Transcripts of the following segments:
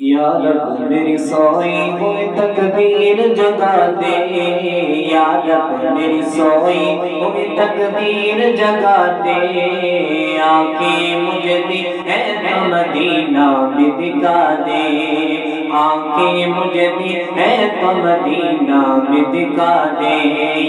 یا رب میری سوئی ہوئی تقدیر جگا دے، یا رب میری سوئی ہوئی تقدیر جگا دے، آنکھیں مجھے دی ہے تو مدینہ بھی دکھا دے، آنکھیں مجھے دی ہے تو مدینہ بھی دکھا دے،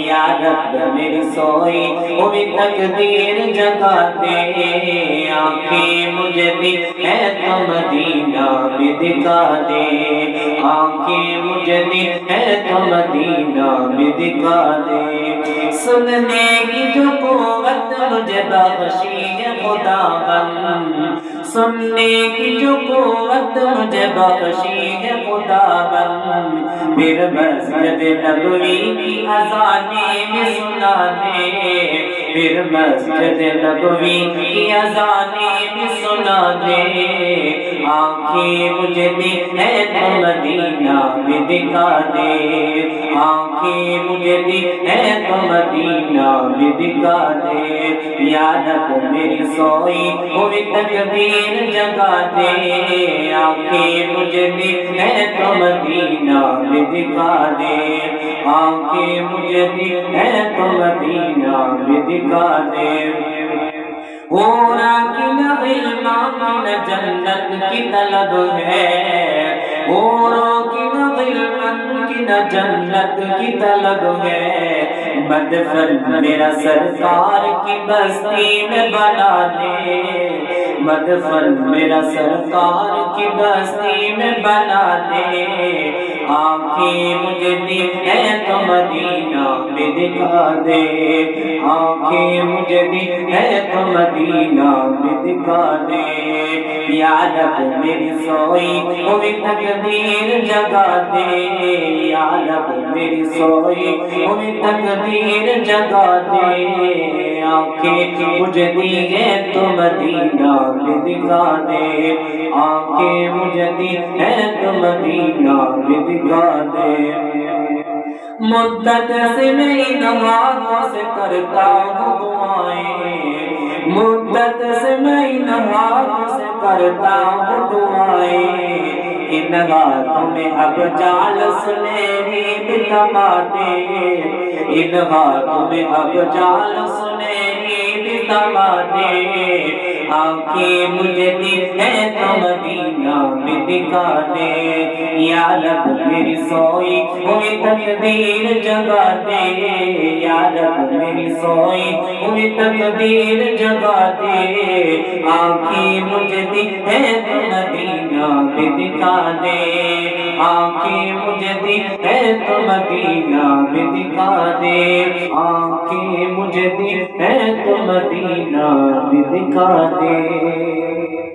یا رب میری سوئی ہوئی تقدیر جگا دے، آنکھیں مجھے دی ہے تو مدینہ بھی دکھا دے، آنکھیں مجھے دی ہے تو مدینہ بھی دکھا دے، سننے کی جو قوت مجھے بخشی ہے خداوند، سننے کی جو قوت مجھے بخشی ہے خداوند، پھر مسجد نبوی کی اذانیں بھی سنا دے، پھر مسجد نبوی کی اذانیں بھی سنا دے، آنکھیں مجھے دی ہے تو مدینہ بھی دکھا دے، آنکھیں مجھے دی ہے تو مدینہ بھی دکھا دے، یا رب میری سوئی ہوئی تقدیر جگا دے، آنکھیں مجھے دی ہے تو مدینہ بھی دکھا دے، آنکھیں مجھے دی ہے تو مدینہ بھی دکھا دے، حورا کی نہ غلمان کی نہ جنت کی طلب ہے، حوروں کی نہ غلمان کی نہ جنت کی طلب ہے، مدفن میرا سرکار کی بستی میں بنا دے، مدفن میرا سرکار کی بستی میں بنا دے، آنکھیں مجھے دی ہے تو مدینہ بھی دکھا دے، آنکھیں مجھے دی ہے تو مدینہ بھی دکھا دے، یا رب میری سوئی ہوئی تقدیر جگا دے، یا رب میری سوئی ہوئی تقدیر جگا دے، آنکھیں مجھے دی ہے تو مدینہ بھی دکھا دے، آنکھیں مجھے دی ہے تو مدینہ بھی دکھا دے، مدت سے میں ان ہاتھوں سے کرتا ہوں دعائیں، مدت سے میں ان ہاتھوں سے کرتا ہوں دعائیں، ان ہاتھوں میں اب جال سنہری بھی تما دے، ان ہاتھوں میں اب جال سنہری بھی تما دے، آنکھیں مجھے دی ہے تو مدینہ بھی دکھا دے، یا رب میری سوئی ہوئی تقدیر جگا دے، یا رب میری سوئی ہوئی تقدیر جگا دے، آنکھیں مجھے دی ہے تو مدینہ بھی دکھا دے، آنکھیں مجھے دی ہے تو مدینہ بھی دکھا دے، آنکھیں مجھے دی ہے تو مدینہ بھی دکھا دے۔